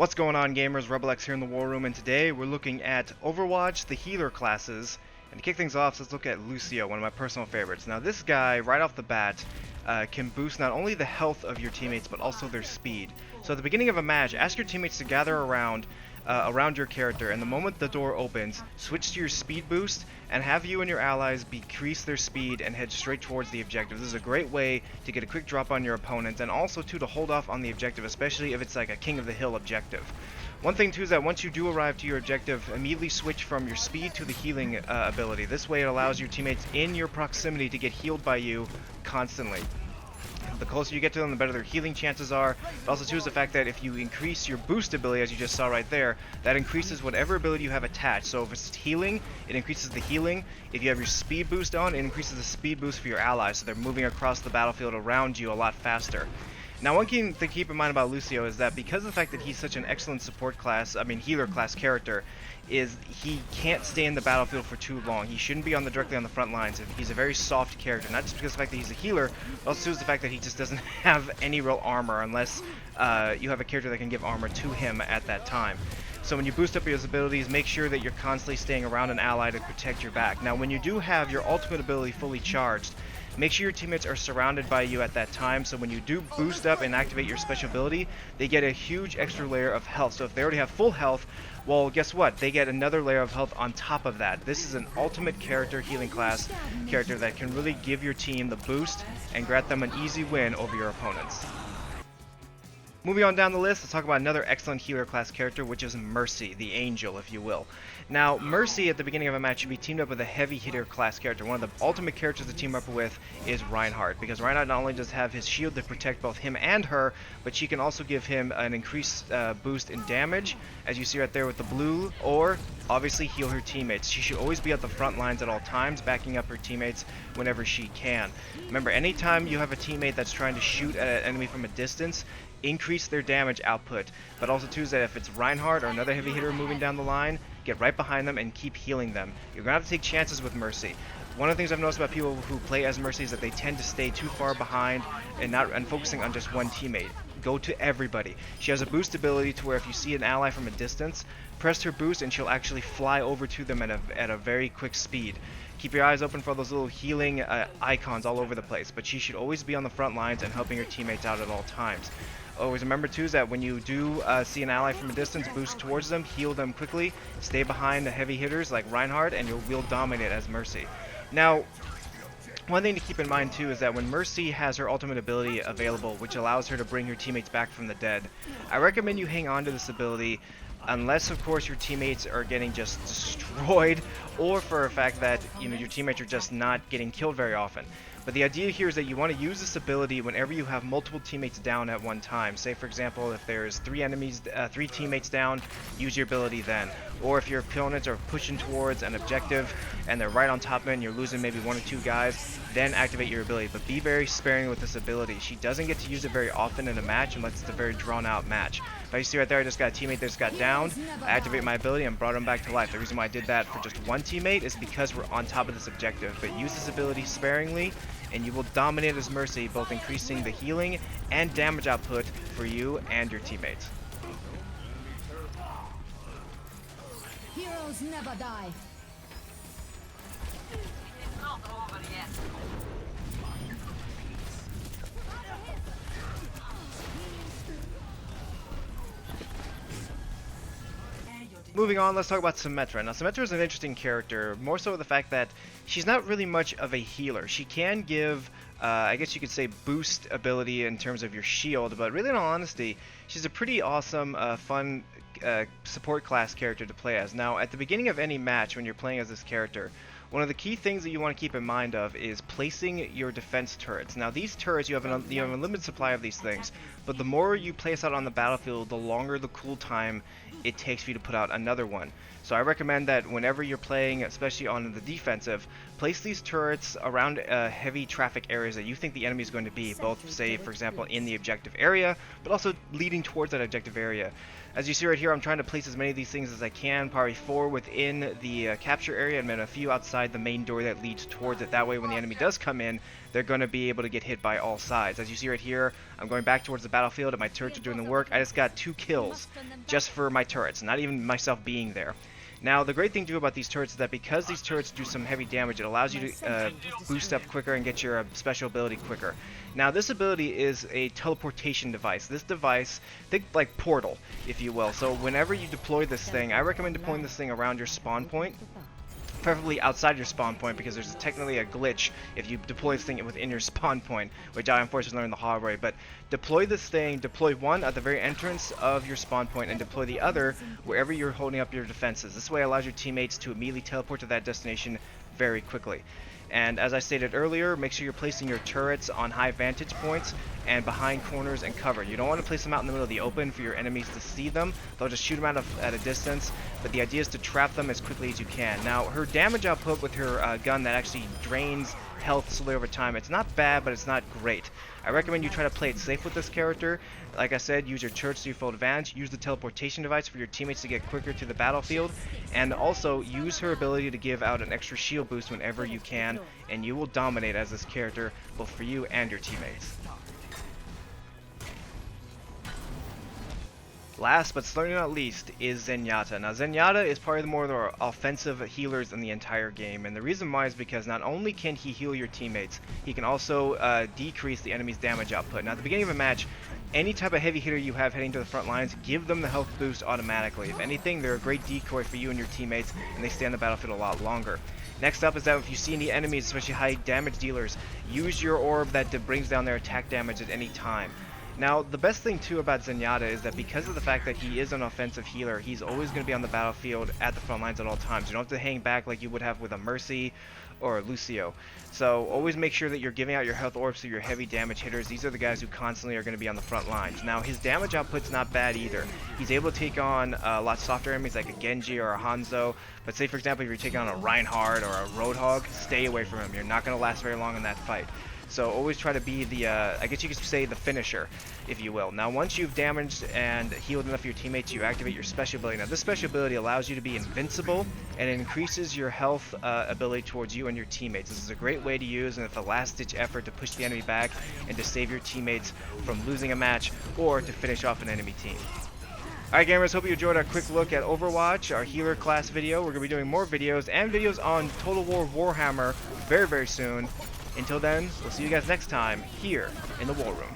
What's going on, gamers? RebelX here in the War Room, and today we're looking at Overwatch, the healer classes. And to kick things off, let's look at Lucio, one of my personal favorites. Now this guy, right off the bat, can boost not only the health of your teammates, but also their speed. So at the beginning of a match, ask your teammates to gather around your character, and the moment the door opens, switch to your speed boost and have you and your allies decrease their speed and head straight towards the objective. This is a great way to get a quick drop on your opponent, and also too to hold off on the objective, especially if it's like a king of the hill objective. One thing too is that once you do arrive to your objective, immediately switch from your speed to the healing ability. This way it allows your teammates in your proximity to get healed by you constantly. The closer you get to them, the better their healing chances are. But also too is the fact that if you increase your boost ability, as you just saw right there, that increases whatever ability you have attached. So if it's healing, it increases the healing. If you have your speed boost on, it increases the speed boost for your allies, so they're moving across the battlefield around you a lot faster. Now, one thing to keep in mind about Lucio is that because of the fact that he's such an excellent healer class character, is he can't stay in the battlefield for too long. He shouldn't be directly on the front lines. He's a very soft character, not just because of the fact that he's a healer, but also is the fact that he just doesn't have any real armor unless you have a character that can give armor to him at that time. So when you boost up his abilities, make sure that you're constantly staying around an ally to protect your back. Now, when you do have your ultimate ability fully charged, make sure your teammates are surrounded by you at that time, so when you do boost up and activate your special ability, they get a huge extra layer of health. So if they already have full health, well, guess what? They get another layer of health on top of that. This is an ultimate healing class character that can really give your team the boost and grant them an easy win over your opponents. Moving on down the list, let's talk about another excellent healer class character, which is Mercy, the Angel, if you will. Now, Mercy at the beginning of a match should be teamed up with a heavy hitter class character. One of the ultimate characters to team up with is Reinhardt, because Reinhardt not only does have his shield to protect both him and her, but she can also give him an increased boost in damage, as you see right there with the blue, or obviously heal her teammates. She should always be at the front lines at all times, backing up her teammates whenever she can. Remember, anytime you have a teammate that's trying to shoot at an enemy from a distance, increase their damage output. But also too is that if it's Reinhardt or another heavy hitter moving down the line, get right behind them and keep healing them. You're gonna have to take chances with Mercy. One of the things I've noticed about people who play as Mercy is that they tend to stay too far behind and focusing on just one teammate. Go to everybody. She has a boost ability to where if you see an ally from a distance, press her boost and she'll actually fly over to them at a very quick speed. Keep your eyes open for those little healing icons all over the place, but she should always be on the front lines and helping her teammates out at all times. Always remember too is that when you do see an ally from a distance, boost towards them, heal them quickly, stay behind the heavy hitters like Reinhardt, and you'll dominate as Mercy. Now, one thing to keep in mind too is that when Mercy has her ultimate ability available, which allows her to bring her teammates back from the dead, I recommend you hang on to this ability unless of course your teammates are getting just destroyed, or for a fact that your teammates are just not getting killed very often. But the idea here is that you want to use this ability whenever you have multiple teammates down at one time. Say for example, if there's three teammates down, use your ability then. Or if your opponents are pushing towards an objective and they're right on top of it and you're losing maybe one or two guys, then activate your ability. But be very sparing with this ability. She doesn't get to use it very often in a match unless it's a very drawn out match. But you see right there, I just got a teammate that just got downed. I activate my ability and brought him back to life. The reason why I did that for just one teammate is because we're on top of this objective. But use this ability sparingly and you will dominate as Mercy, both increasing the healing and damage output for you and your teammates. Heroes never die. Moving on, let's talk about Symetra. Now, Symetra is an interesting character, more so with the fact that she's not really much of a healer. She can give, I guess you could say, boost ability in terms of your shield, but really in all honesty, she's a pretty awesome, fun support class character to play as. Now, at the beginning of any match when you're playing as this character, one of the key things that you want to keep in mind of is placing your defense turrets. Now these turrets, you have a limited supply of these things, but the more you place out on the battlefield, the longer the cool time it takes for you to put out another one. So I recommend that whenever you're playing, especially on the defensive, place these turrets around heavy traffic areas that you think the enemy is going to be, both, say, for example, in the objective area, but also leading towards that objective area. As you see right here, I'm trying to place as many of these things as I can, probably 4 within the capture area and then a few outside outside the main door that leads towards it. That way when the enemy does come in, they're going to be able to get hit by all sides. As you see right here, I'm going back towards the battlefield and my turrets are doing the work. I just got 2 kills just for my turrets, not even myself being there. Now, the great thing to do about these turrets is that because these turrets do some heavy damage, it allows you to boost up quicker and get your special ability quicker. Now, this ability is a teleportation device. This device, think like Portal, if you will. So whenever you deploy this thing, I recommend deploying this thing around your spawn point, preferably outside your spawn point, because there's technically a glitch if you deploy this thing within your spawn point, which I unfortunately learned the hard way. But deploy this thing, deploy one at the very entrance of your spawn point and deploy the other wherever you're holding up your defenses. This way allows your teammates to immediately teleport to that destination very quickly. And as I stated earlier, make sure you're placing your turrets on high vantage points and behind corners and cover. You don't want to place them out in the middle of the open for your enemies to see them. They'll just shoot them out at a distance, but the idea is to trap them as quickly as you can. Now, her damage output with her gun that actually drains health slowly over time, it's not bad, but it's not great. I recommend you try to play it safe with this character. Like I said, use your turrets to your full advantage, use the teleportation device for your teammates to get quicker to the battlefield, and also use her ability to give out an extra shield boost whenever you can, and you will dominate as this character, both for you and your teammates. Last but certainly not least is Zenyatta. Now Zenyatta is probably the more offensive healers in the entire game, and the reason why is because not only can he heal your teammates, he can also decrease the enemy's damage output. Now at the beginning of a match, any type of heavy hitter you have heading to the front lines, give them the health boost automatically. If anything, they're a great decoy for you and your teammates, and they stay on the battlefield a lot longer. Next up is that if you see any enemies, especially high damage dealers, use your orb that brings down their attack damage at any time. Now, the best thing too about Zenyatta is that because of the fact that he is an offensive healer, he's always going to be on the battlefield at the front lines at all times. You don't have to hang back like you would have with a Mercy or a Lucio. So always make sure that you're giving out your health orbs to your heavy damage hitters. These are the guys who constantly are going to be on the front lines. Now, his damage output's not bad either. He's able to take on a lot softer enemies like a Genji or a Hanzo. But say, for example, if you're taking on a Reinhardt or a Roadhog, stay away from him. You're not going to last very long in that fight. So always try to be the, I guess you could say the finisher, if you will. Now once you've damaged and healed enough of your teammates, you activate your special ability. Now this special ability allows you to be invincible, and it increases your health ability towards you and your teammates. This is a great way to use, and it's a last-ditch effort to push the enemy back and to save your teammates from losing a match or to finish off an enemy team. Alright gamers, hope you enjoyed our quick look at Overwatch, our healer class video. We're going to be doing more videos and videos on Total War Warhammer very, very soon. Until then, we'll see you guys next time here in the War Room.